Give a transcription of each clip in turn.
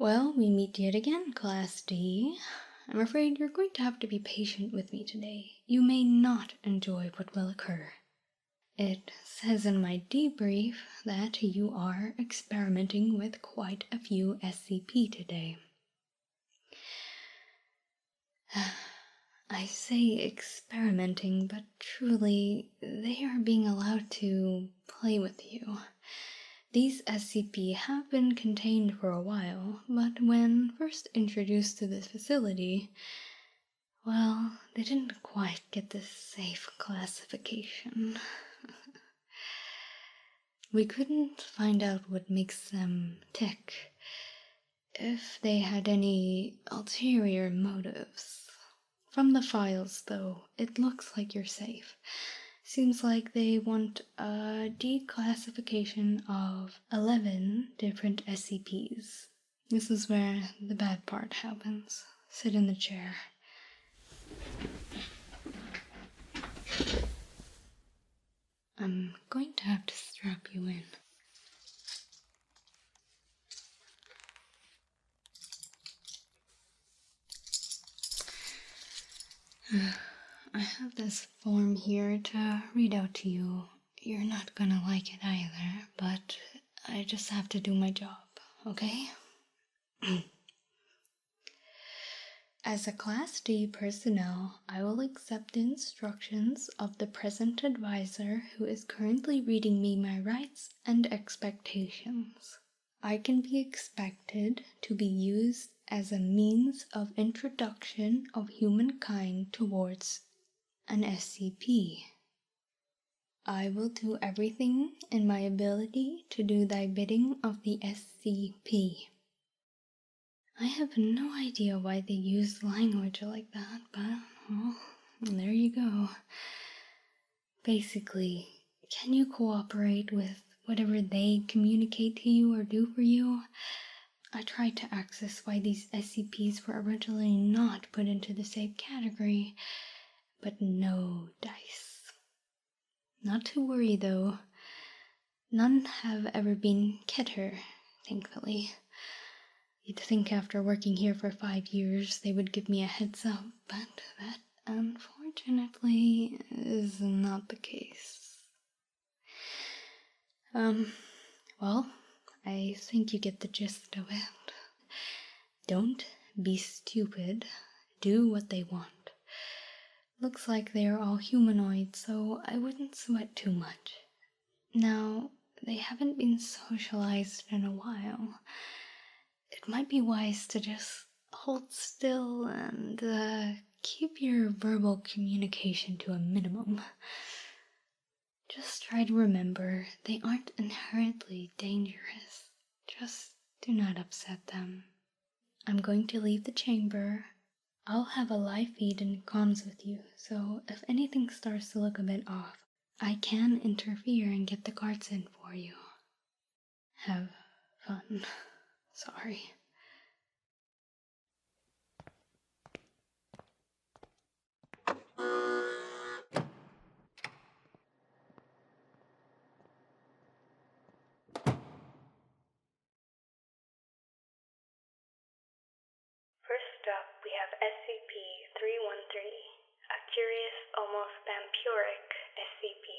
Well, we meet yet again, Class D. I'm afraid you're going to have to be patient with me today. You may not enjoy what will occur. It says in my debrief that you are experimenting with quite a few SCP today. I say experimenting, but truly, they are being allowed to play with you. These SCP have been contained for a while, but when first introduced to this facility, well, they didn't quite get the safe classification. We couldn't find out what makes them tick, if they had any ulterior motives. From the files, though, it looks like you're safe. Seems like they want a declassification of 11 different SCPs. This is where the bad part happens. Sit in the chair. I'm going to have to strap you in. I have this form here to read out to you. You're not gonna like it either, but I just have to do my job, okay? As a Class D personnel, I will accept the instructions of the present advisor who is currently reading me my rights and expectations. I can be expected to be used as a means of introduction of humankind towards an SCP. I will do everything in my ability to do thy bidding of the SCP. I have no idea why they use language like that, but, well, there you go. Basically, can you cooperate with whatever they communicate to you or do for you? I tried to access why these SCPs were originally not put into the safe category, but no dice. Not to worry, though. None have ever been Keter, thankfully. You'd think after working here for 5 years they would give me a heads up, but that, unfortunately, is not the case. Well, I think you get the gist of it. Don't be stupid. Do what they want. Looks like they are all humanoid, so I wouldn't sweat too much. Now, they haven't been socialized in a while. It might be wise to just hold still and keep your verbal communication to a minimum. Just try to remember they aren't inherently dangerous. Just do not upset them. I'm going to leave the chamber. I'll have a live feed and comms with you, so if anything starts to look a bit off, I can interfere and get the guards in for you. Have fun. Sorry. First up, we have SCP-313, a curious, almost vampiric SCP.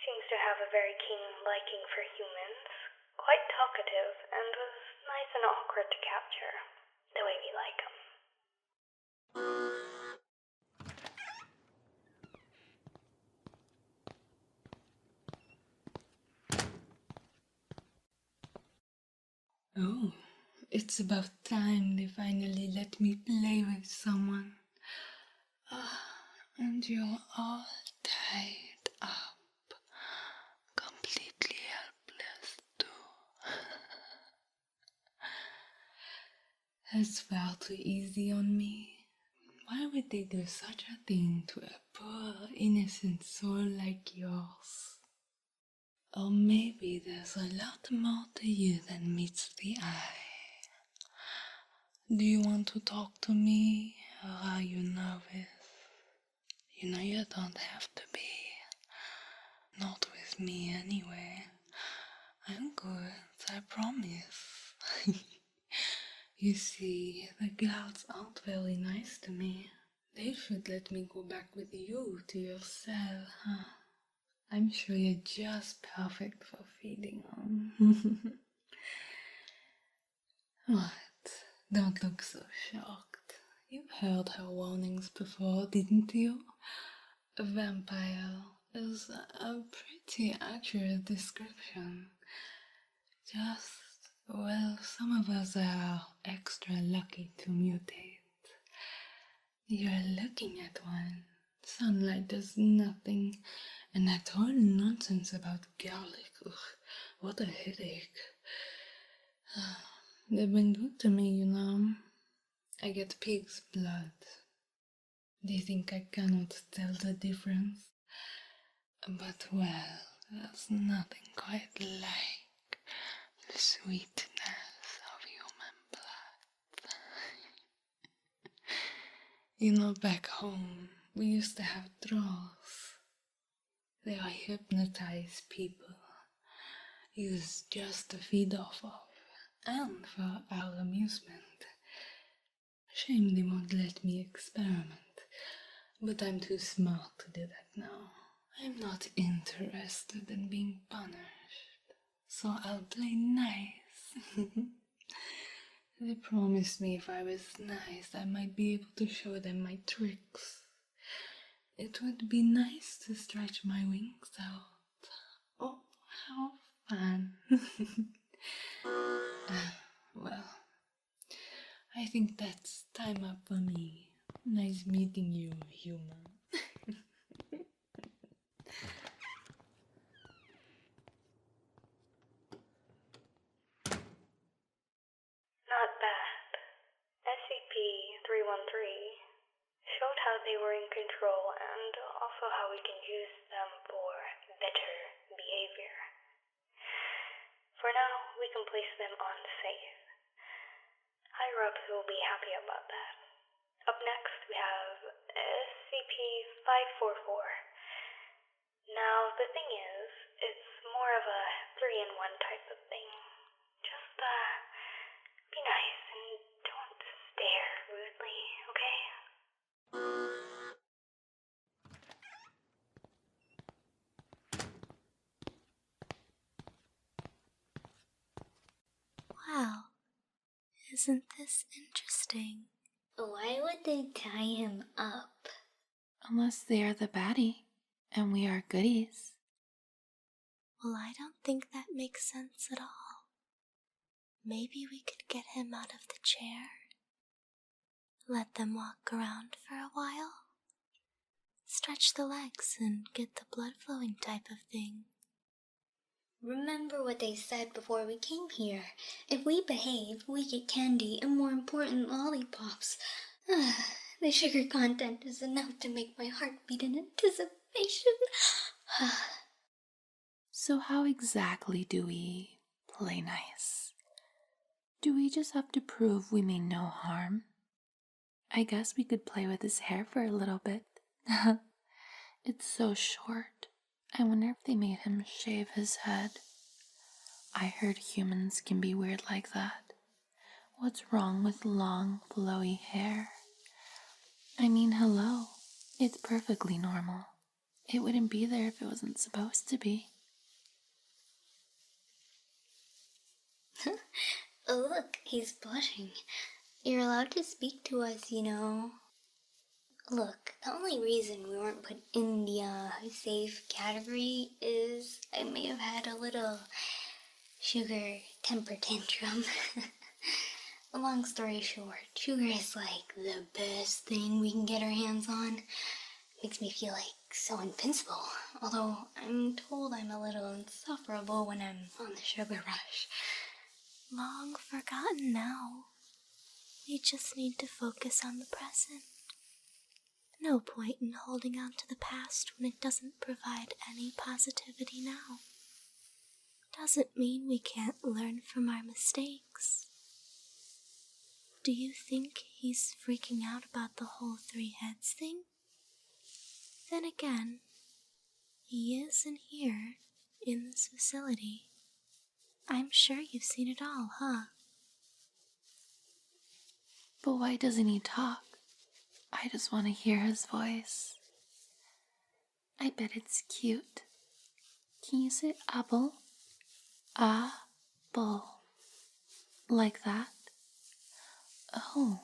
Seems to have a very keen liking for humans, quite talkative, and was nice and awkward to capture, the way we like them. Oh, it's about time they finally let me play with someone. And you're all tied up, completely helpless too. That's far too easy on me. Why would they do such a thing to a poor, innocent soul like yours? Or maybe there's a lot more to you than meets the eye. Do you want to talk to me, or are you nervous? You know you don't have to be. Not with me anyway. I'm good, I promise. You see, the girls aren't very nice to me. They should let me go back with you to your cell, huh? I'm sure you're just perfect for feeding on. What? Don't look so shocked. You've heard her warnings before, didn't you? A vampire is a pretty accurate description. Well, some of us are extra lucky to mutate. You're looking at one. Sunlight does nothing, and that whole nonsense about garlic. Ugh, what a headache. They've been good to me, you know. I get pig's blood. They think I cannot tell the difference. But, well, there's nothing quite like the sweetness of human blood. You know, back home, we used to have trolls. They are hypnotized people, used just to feed off of, and for our amusement. Shame they won't let me experiment, but I'm too smart to do that now. I'm not interested in being punished, so I'll play nice. They promised me if I was nice, I might be able to show them my tricks. It would be nice to stretch my wings out. Oh, how fun. Well, I think that's time up for me. Nice meeting you, human. Not bad. SCP-313 showed how they were in control and also how we can use them for better behavior. For now, we can place them on safe. Higher-ups will be happy about that. Up next, we have SCP-544. Now, the thing is, it's more of a 3-in-1 type of thing. Just, be nice and don't stare rudely, okay? Wow, isn't this interesting? Why would they tie him up? Unless they are the baddie, and we are goodies. Well, I don't think that makes sense at all. Maybe we could get him out of the chair. Let them walk around for a while. Stretch the legs and get the blood flowing type of thing. Remember what they said before we came here. If we behave, we get candy and, more important, lollipops. The sugar content is enough to make my heart beat in anticipation. So how exactly do we play nice? Do we just have to prove we mean no harm? I guess we could play with his hair for a little bit. It's so short. I wonder if they made him shave his head. I heard humans can be weird like that. What's wrong with long, flowy hair? I mean, hello. It's perfectly normal. It wouldn't be there if it wasn't supposed to be. Oh, look, he's blushing. You're allowed to speak to us, you know. Look, the only reason we weren't put in the safe category is I may have had a little sugar temper tantrum. Long story short, sugar is like the best thing we can get our hands on. Makes me feel like so invincible, although I'm told I'm a little insufferable when I'm on the sugar rush. Long forgotten now. We just need to focus on the present. No point in holding on to the past when it doesn't provide any positivity now. Doesn't mean we can't learn from our mistakes. Do you think he's freaking out about the whole 3 heads thing? Then again, he is in here, in this facility. I'm sure you've seen it all, huh? But why doesn't he talk? I just want to hear his voice. I bet it's cute. Can you say apple? Apple. Like that? Oh,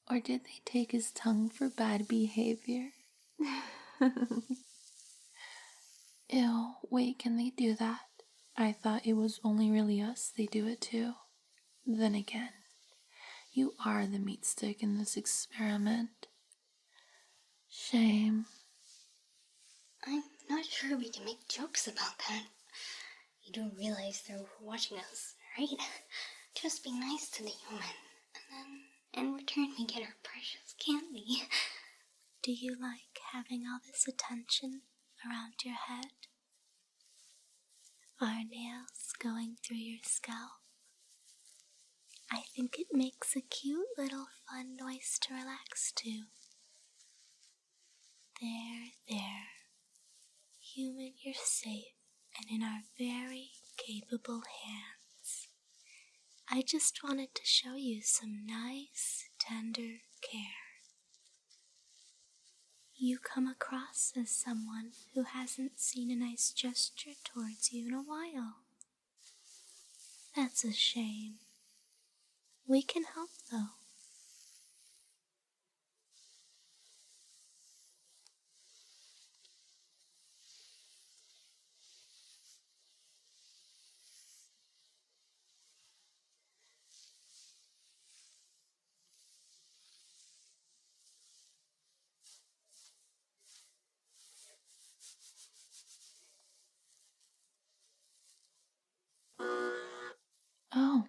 or did they take his tongue for bad behavior? Ew, wait, can they do that? I thought it was only really us they do it to. Then again, you are the meat stick in this experiment. Shame. I'm not sure we can make jokes about that. You do realize they're watching us, right? Just be nice to the human, and then in return we get our precious candy. Do you like having all this attention around your head? Our nails going through your scalp? I think it makes a cute little fun noise to relax to. There. Human, you're safe and in our very capable hands. I just wanted to show you some nice, tender care. You come across as someone who hasn't seen a nice gesture towards you in a while. That's a shame. We can help, though. Oh,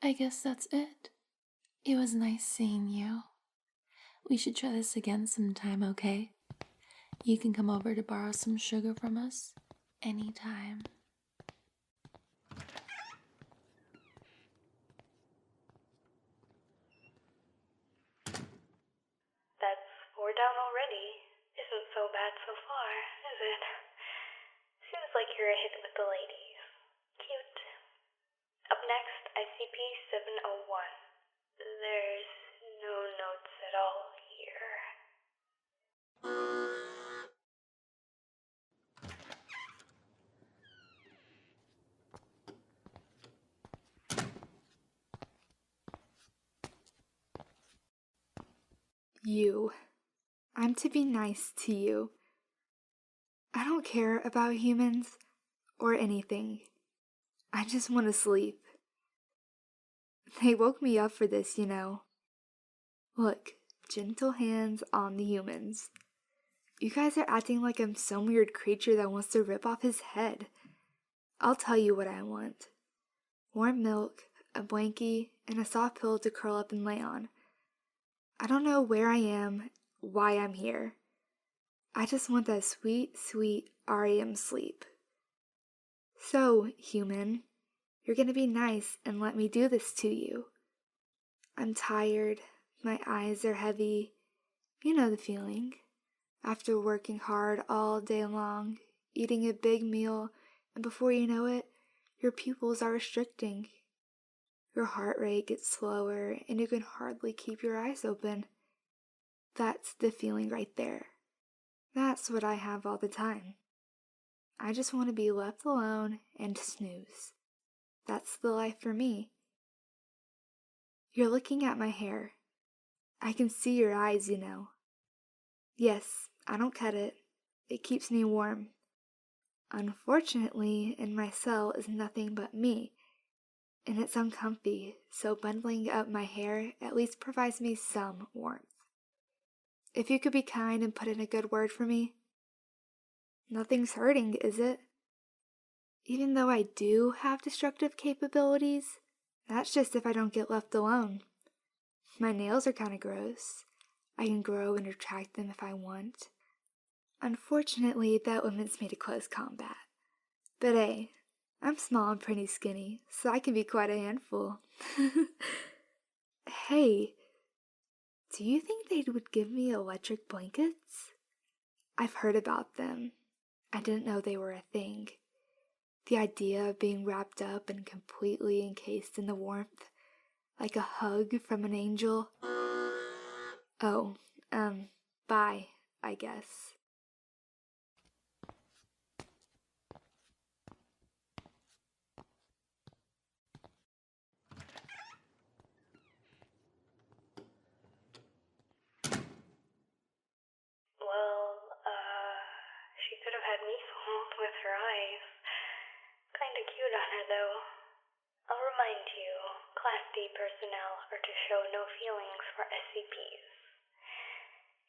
I guess that's it. It was nice seeing you. We should try this again sometime, okay? You can come over to borrow some sugar from us anytime. That's 4 down already. Isn't so bad so far, is it? Seems like you're a hit with the ladies. Cute. Up next, SCP-701. There's no notes at all here. You. I'm to be nice to you. I don't care about humans or anything. I just want to sleep. They woke me up for this, you know. Look, gentle hands on the humans. You guys are acting like I'm some weird creature that wants to rip off his head. I'll tell you what I want. Warm milk, a blankie, and a soft pillow to curl up and lay on. I don't know where I am, why I'm here. I just want that sweet, sweet REM sleep. So, human, you're gonna be nice and let me do this to you. I'm tired, my eyes are heavy. You know the feeling. After working hard all day long, eating a big meal, and before you know it, your pupils are restricting. Your heart rate gets slower and you can hardly keep your eyes open. That's the feeling right there. That's what I have all the time. I just want to be left alone and snooze. That's the life for me. You're looking at my hair. I can see your eyes, you know. Yes, I don't cut it. It keeps me warm. Unfortunately, in my cell is nothing but me, and it's uncomfy, so bundling up my hair at least provides me some warmth. If you could be kind and put in a good word for me. Nothing's hurting, is it? Even though I do have destructive capabilities, that's just if I don't get left alone. My nails are kinda gross. I can grow and retract them if I want. Unfortunately, that limits me to close combat. But hey, I'm small and pretty skinny, so I can be quite a handful. Hey, do you think they would give me electric blankets? I've heard about them. I didn't know they were a thing. The idea of being wrapped up and completely encased in the warmth, Like a hug from an angel? Oh, bye, I guess. She could have had me fooled with her eyes. Kinda cute on her, though. I'll remind you, Class D personnel are to show no feelings for SCPs.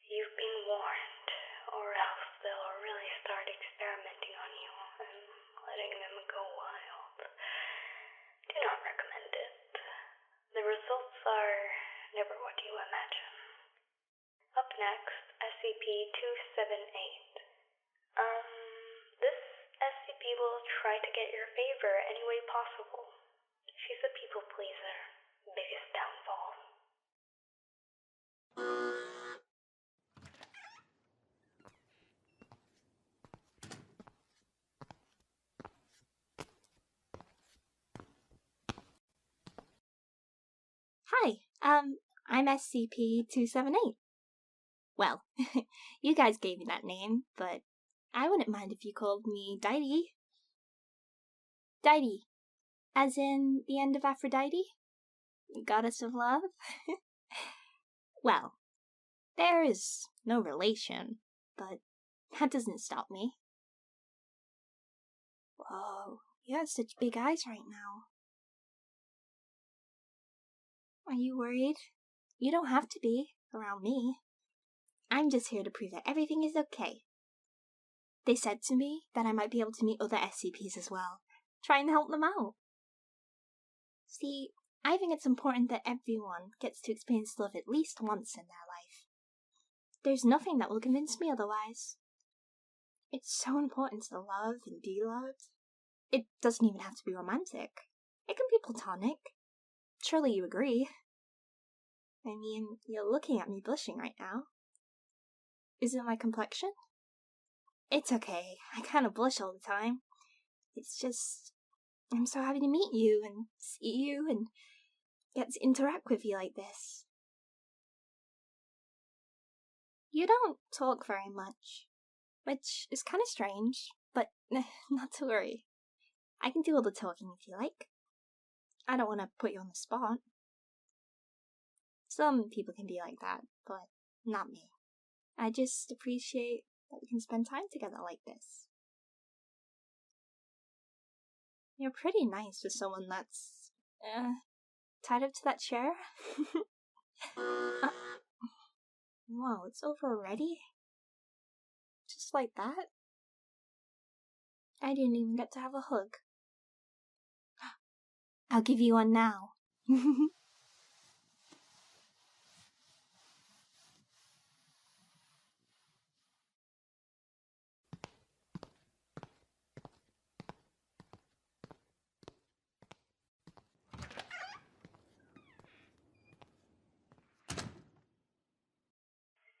You've been warned, or else they'll really start experimenting on you and letting them go wild. Do not recommend it. The results are never what you imagine. Up next, SCP-278. This SCP will try to get your favor any way possible. She's a people pleaser. Biggest downfall. Hi, I'm SCP-278. Well, you guys gave me that name, but I wouldn't mind if you called me Deity. Deity, as in the end of Aphrodite? Goddess of love? Well, there is no relation, but that doesn't stop me. Whoa, you have such big eyes right now. Are you worried? You don't have to be, around me. I'm just here to prove that everything is okay. They said to me that I might be able to meet other SCPs as well, try and help them out. See, I think it's important that everyone gets to experience love at least once in their life. There's nothing that will convince me otherwise. It's so important to love and be loved. It doesn't even have to be romantic. It can be platonic. Surely you agree. I mean, you're looking at me blushing right now. Is it my complexion? It's okay. I kind of blush all the time. It's just, I'm so happy to meet you and see you and get to interact with you like this. You don't talk very much, which is kind of strange, but not to worry. I can do all the talking if you like. I don't want to put you on the spot. Some people can be like that, but not me. I just appreciate that we can spend time together like this. You're pretty nice for someone that's, tied up to that chair. Whoa, it's over already? Just like that? I didn't even get to have a hug. I'll give you one now.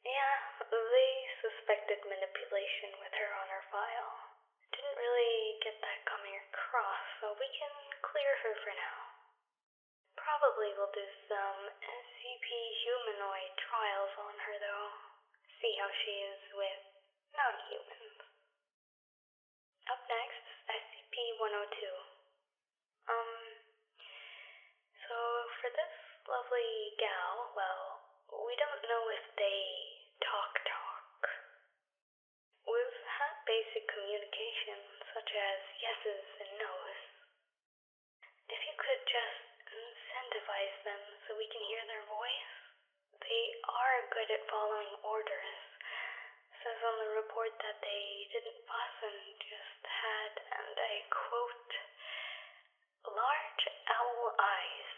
Yeah, they suspected manipulation with her on her file. Didn't really get that coming across, so we can clear her for now. Probably will do some SCP humanoid trials on her, though. See how she is with non-humans. Up next, SCP-102. So for this lovely gal, well, we don't know if they talk. We've had basic communication, such as yeses and nos. If you could just incentivize them so we can hear their voice. They are good at following orders. Says on the report that they didn't fuss and just had, and I quote, large owl eyes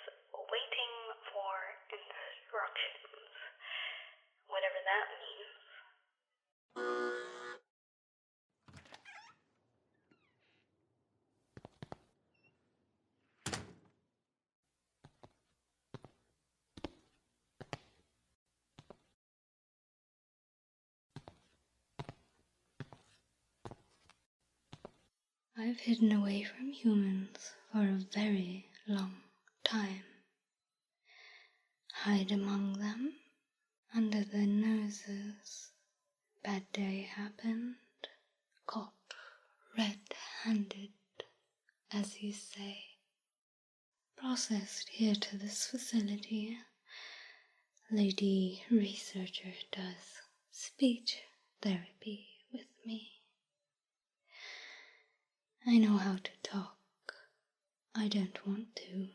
waiting for instructions. Whatever that means. I've hidden away from humans for a very long time. hide among them, under their noses. Bad day happened, caught red-handed, as you say. Processed here to this facility. Lady researcher does speech therapy with me. I know how to talk. I don't want to.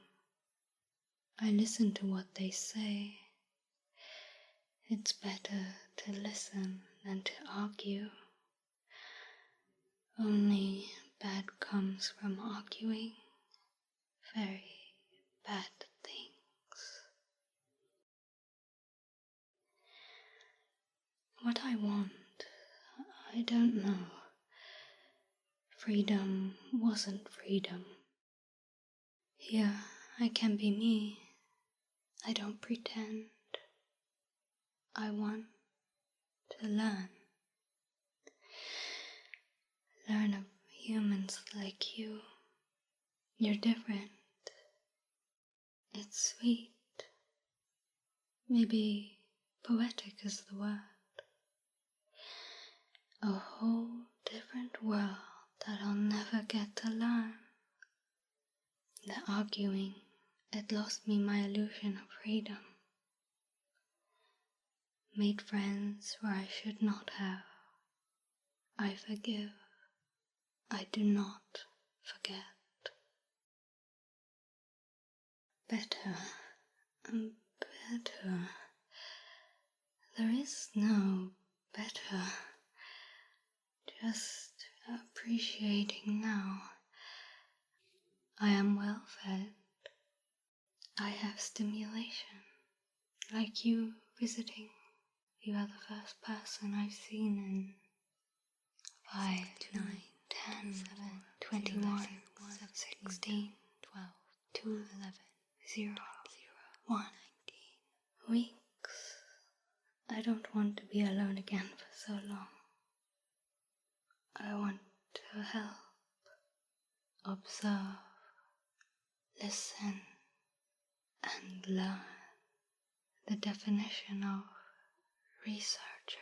I listen to what they say. It's better to listen than to argue. Only bad comes from arguing. Very bad things. What I want, I don't know. Freedom wasn't freedom. Here I can be me. I don't pretend. I want to learn. Learn of humans like you. You're different. It's sweet. Maybe poetic is the word. A whole different world that I'll never get to learn. The arguing, it lost me my illusion of freedom. Made friends where I should not have. I forgive. I do not forget. Better and better. There is no better. Just appreciating now. I am well fed. I have stimulation. Like you visiting. You are the first person I've seen in 5, 9, 10, 11, 21, 16, 12, 2, 11, 0, 1, 19 weeks. I don't want to be alone again for so long. I want to help, observe, listen, and learn. The definition of researcher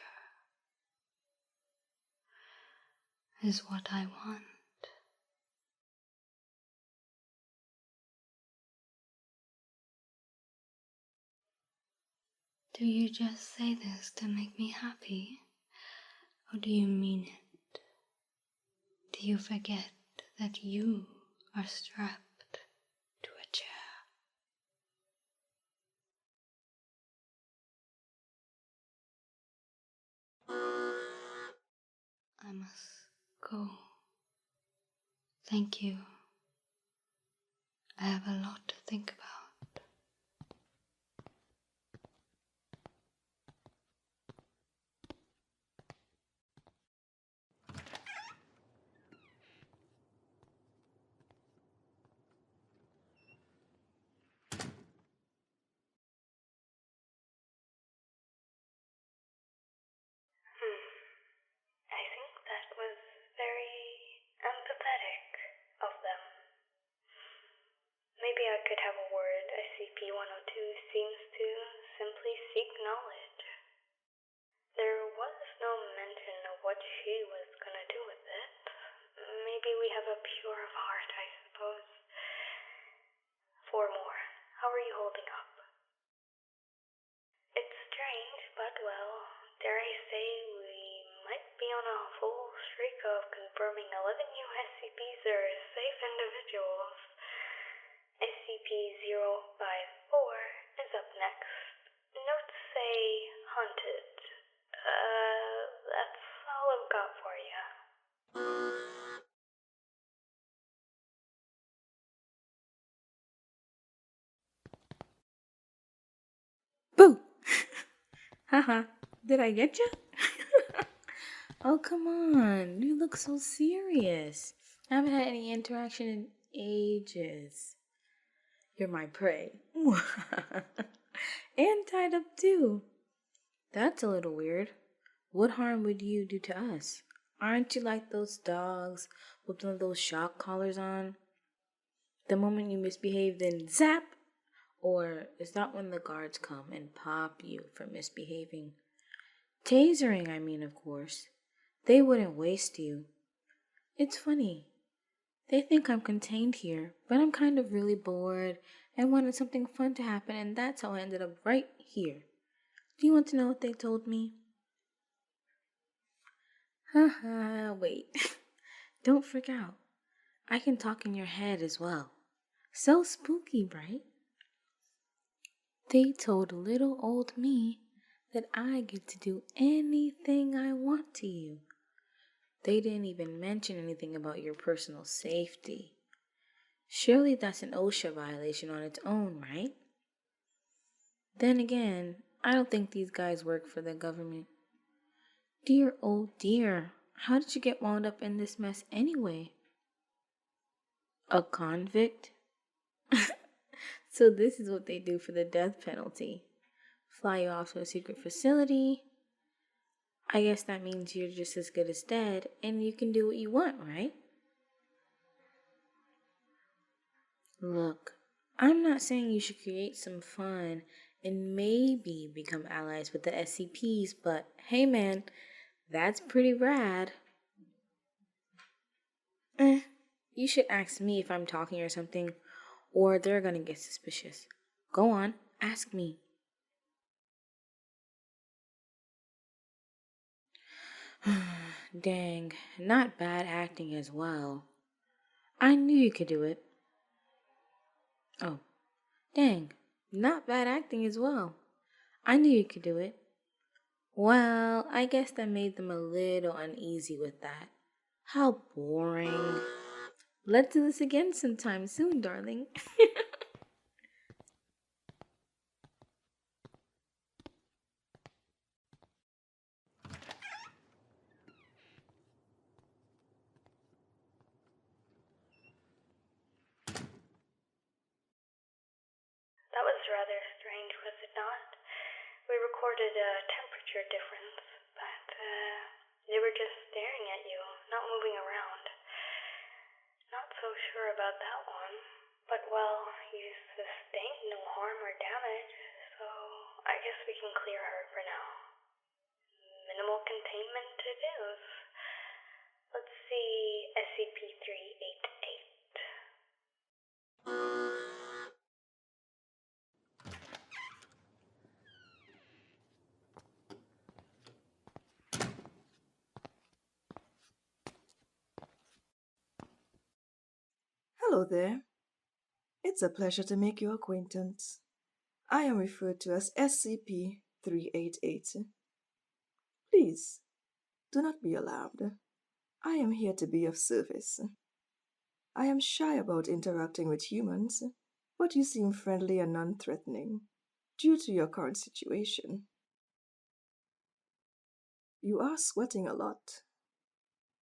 is what I want. Do you just say this to make me happy? Or do you mean it? Do you forget that you are strapped to a chair? I must go. Thank you. I have a lot to think about. I think that was very empathetic of them. Maybe I could have a word. SCP-102 seems to simply seek knowledge. There was no mention of what she was gonna do with it. Maybe we have a pure of heart, I suppose. 4 more. How are you holding up? It's strange, but well, dare I say we might be on a full streak of confirming 11 new SCPs are safe individuals. SCP-054 is up next. Notes say haunted. That's all I've got for you. Boo! Haha, did I get you? Oh, come on. You look so serious. I haven't had any interaction in ages. You're my prey. And tied up too. That's a little weird. What harm would you do to us? Aren't you like those dogs with one of those shock collars on? The moment you misbehave, then zap! Or is that when the guards come and pop you for misbehaving? Tasering, I mean, of course. They wouldn't waste you. It's funny. They think I'm contained here, but I'm kind of really bored and wanted something fun to happen, and that's how I ended up right here. Do you want to know what they told me? Haha, wait. Don't freak out. I can talk in your head as well. So spooky, right? They told little old me that I get to do anything I want to you. They didn't even mention anything about your personal safety. Surely that's an OSHA violation on its own, right? Then again, I don't think these guys work for the government. Dear, oh dear, how did you get wound up in this mess anyway? A convict? So this is what they do for the death penalty. Fly you off to a secret facility. I guess that means you're just as good as dead and you can do what you want, right? Look, I'm not saying you should create some fun and maybe become allies with the SCPs, but hey man, that's pretty rad. You should ask me if I'm talking or something, or they're gonna get suspicious. Go on, ask me. Dang, not bad acting as well. I knew you could do it. Oh, dang, not bad acting as well. I knew you could do it. Well, I guess that made them a little uneasy with that. How boring. Let's do this again sometime soon, darling. That was rather strange, was it not? We recorded a temperature difference, but they were just staring at you, not moving around. Not so sure about that one, but well, you sustained no harm or damage, so I guess we can clear her for now. Minimal containment it is. Let's see SCP-388. Hello there. It's a pleasure to make your acquaintance. I am referred to as SCP-388. Please, do not be alarmed. I am here to be of service. I am shy about interacting with humans, but you seem friendly and non-threatening due to your current situation. You are sweating a lot.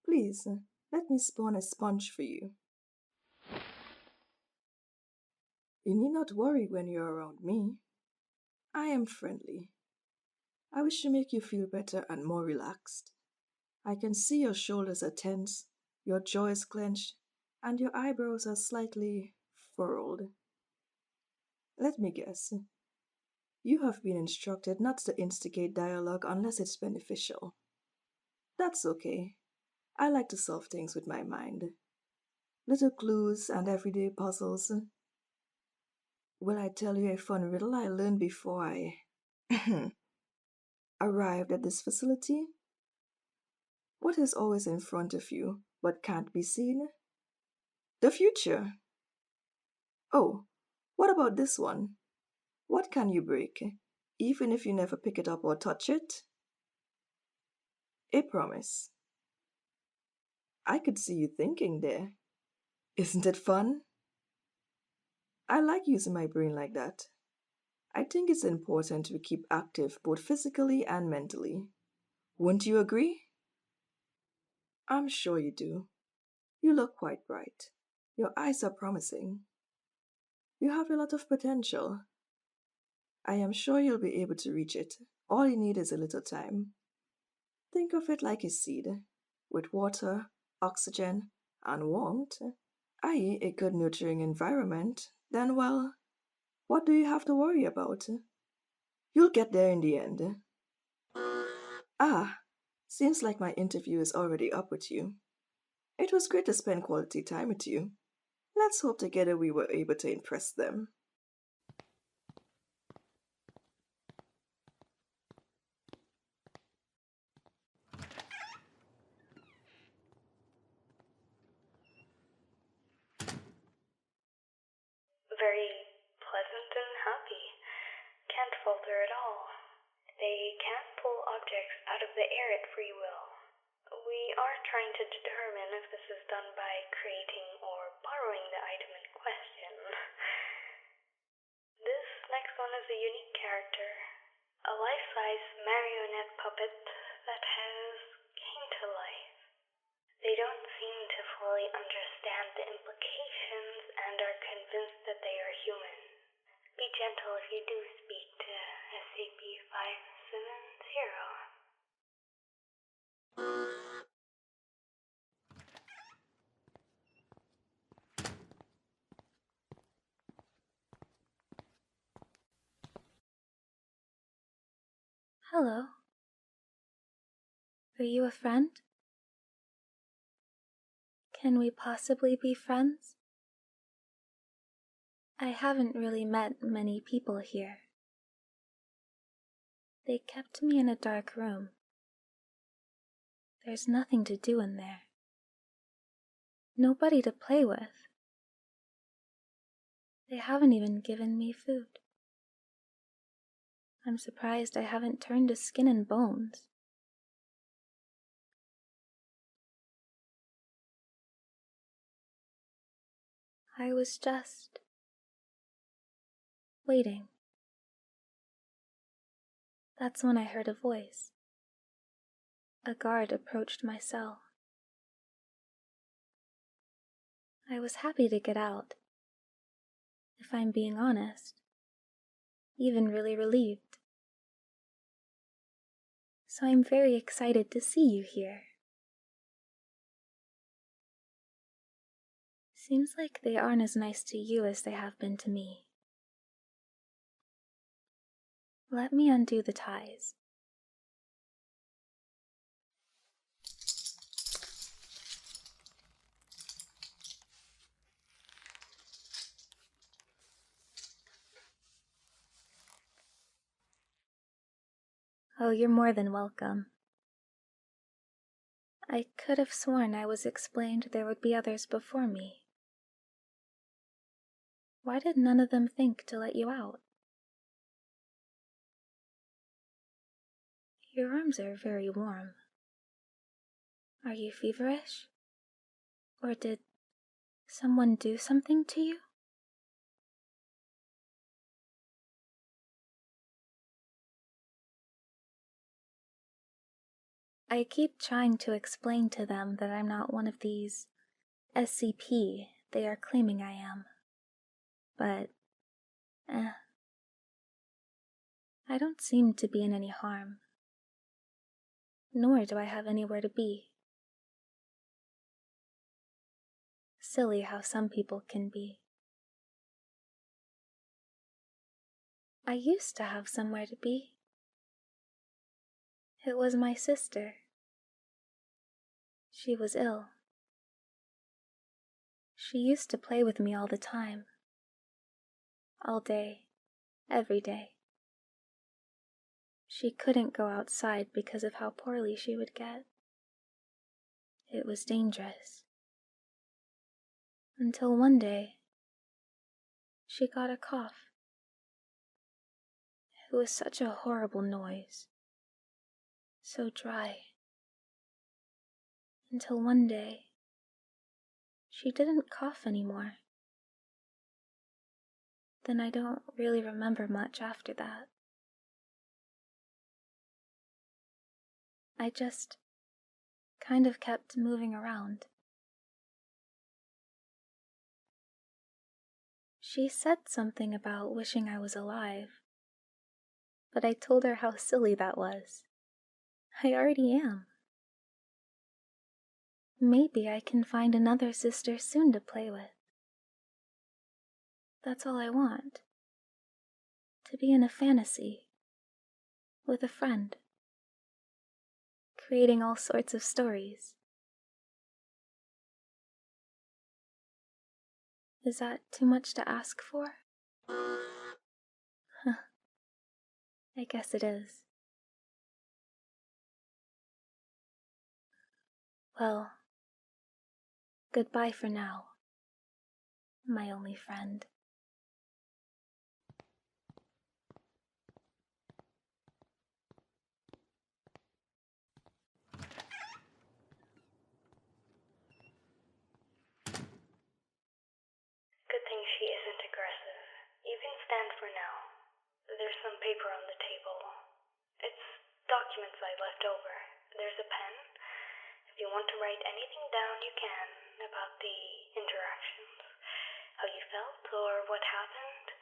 Please, let me spawn a sponge for you. You need not worry when you're around me. I am friendly. I wish to make you feel better and more relaxed. I can see your shoulders are tense, your jaw is clenched, and your eyebrows are slightly furrowed. Let me guess. You have been instructed not to instigate dialogue unless it's beneficial. That's okay. I like to solve things with my mind. Little clues and everyday puzzles. Will I tell you a fun riddle I learned before I arrived at this facility? What is always in front of you but can't be seen? The future. Oh, what about this one? What can you break, even if you never pick it up or touch it? A promise. I could see you thinking there. Isn't it fun? I like using my brain like that. I think it's important to keep active both physically and mentally. Wouldn't you agree? I'm sure you do. You look quite bright. Your eyes are promising. You have a lot of potential. I am sure you'll be able to reach it. All you need is a little time. Think of it like a seed, with water, oxygen, and warmth, i.e. a good nurturing environment, then well, What do you have to worry about? You'll get there in the end. Ah, seems like my interview is already up with you. It was great to spend quality time with you. Let's hope together we were able to impress them. Very pleasant and happy. Can't falter at all. They can't pull objects out of the air at free will. We are trying to determine if this is done by creating or borrowing the item in question. This next one is a unique character. A life-size marionette puppet that has came to life. They don't seem to fully understand the implications and are convinced that they are human. Be gentle if you do speak to SCP-570. Hello. Are you a friend? Can we possibly be friends? I haven't really met many people here. They kept me in a dark room. There's nothing to do in there. Nobody to play with. They haven't even given me food. I'm surprised I haven't turned to skin and bones. I was just waiting. That's when I heard a voice. A guard approached my cell. I was happy to get out. If I'm being honest, even really relieved. So I'm very excited to see you here. Seems like they aren't as nice to you as they have been to me. Let me undo the ties. Oh, you're more than welcome. I could have sworn I was explained there would be others before me. Why did none of them think to let you out? Your arms are very warm. Are you feverish? Or did someone do something to you? I keep trying to explain to them that I'm not one of these SCP they are claiming I am. But, I don't seem to be in any harm. Nor do I have anywhere to be. Silly how some people can be. I used to have somewhere to be. It was my sister. She was ill. She used to play with me all the time. All day, every day. She couldn't go outside because of how poorly she would get. It was dangerous. Until one day, she got a cough. It was such a horrible noise. So dry. Until one day, she didn't cough anymore. Then I don't really remember much after that. I just kind of kept moving around. She said something about wishing I was alive, but I told her how silly that was. I already am. Maybe I can find another sister soon to play with. That's all I want. to be in a fantasy with a friend, creating all sorts of stories. Is that too much to ask for? Huh. I guess it is. Well, goodbye for now, my only friend. Good thing she isn't aggressive. You can stand for now. There's some paper on the table. It's documents I left over. There's a pen. If you want to write anything down, you can, about the interactions. How you felt, or what happened.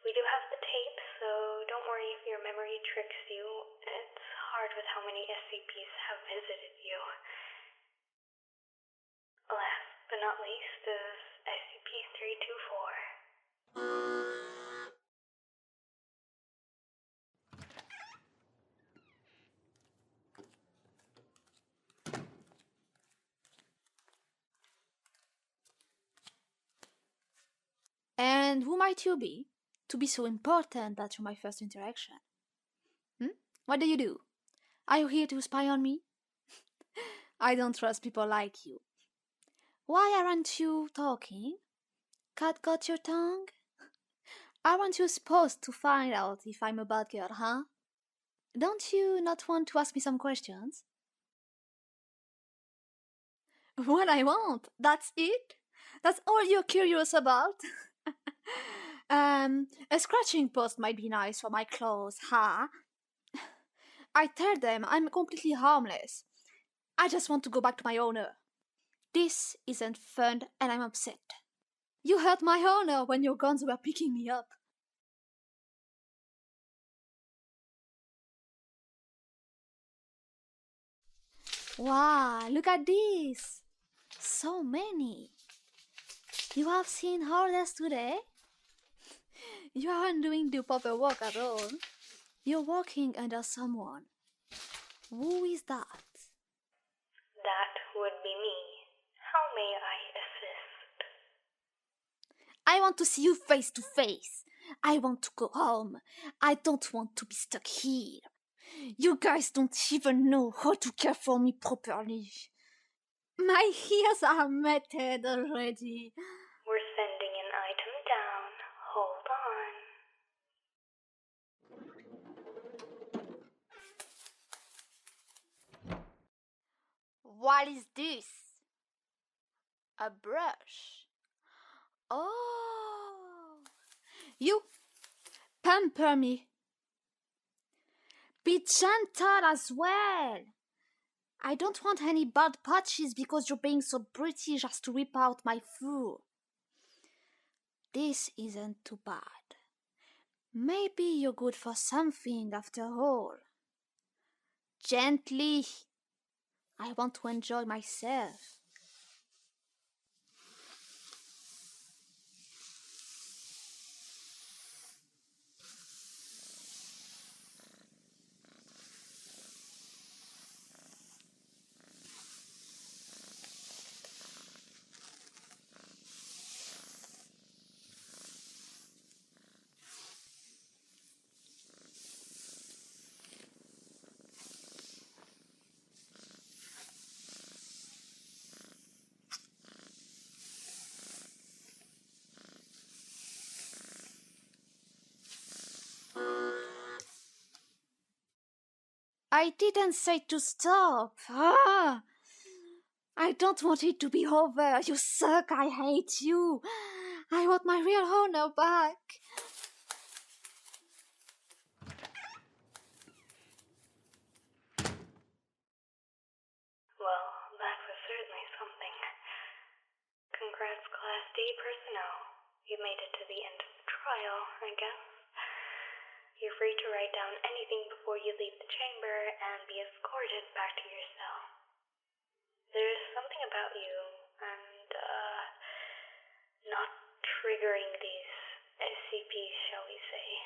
We do have the tape, so don't worry if your memory tricks you. It's hard with how many SCPs have visited you. Last but not least is SCP-324. And who might you be, to be so important that you're my first interaction? What do? Are you here to spy on me? I don't trust people like you. Why aren't you talking? Cat got your tongue? Aren't you supposed to find out if I'm a bad girl, huh? Don't you not want to ask me some questions? What I want, that's it? That's all you're curious about? A scratching post might be nice for my clothes, huh? I tell them I'm completely harmless. I just want to go back to my owner. This isn't fun and I'm upset. You hurt my owner when your guns were picking me up. Wow, look at this! So many! You have seen orders today? You aren't doing the proper work at all. You're working under someone. Who is that? That would be me. How may I assist? I want to see you face to face. I want to go home. I don't want to be stuck here. You guys don't even know how to care for me properly. My ears are matted already. We're sending an item down. Hold on. What is this? A brush. Oh. You pamper me. Be gentle as well. I don't want any bad patches because you're being so British as to rip out my fur. This isn't too bad. Maybe you're good for something after all. Gently. I want to enjoy myself. I didn't say to stop. I don't want it to be over. You suck. I hate you. I want my real owner back. Well, that was certainly something. Congrats, Class D personnel. You made it to the end of the trial, I guess. You're free to write down anything before you leave the chamber and be escorted back to your cell. There's something about you, and, not triggering these SCPs, shall we say.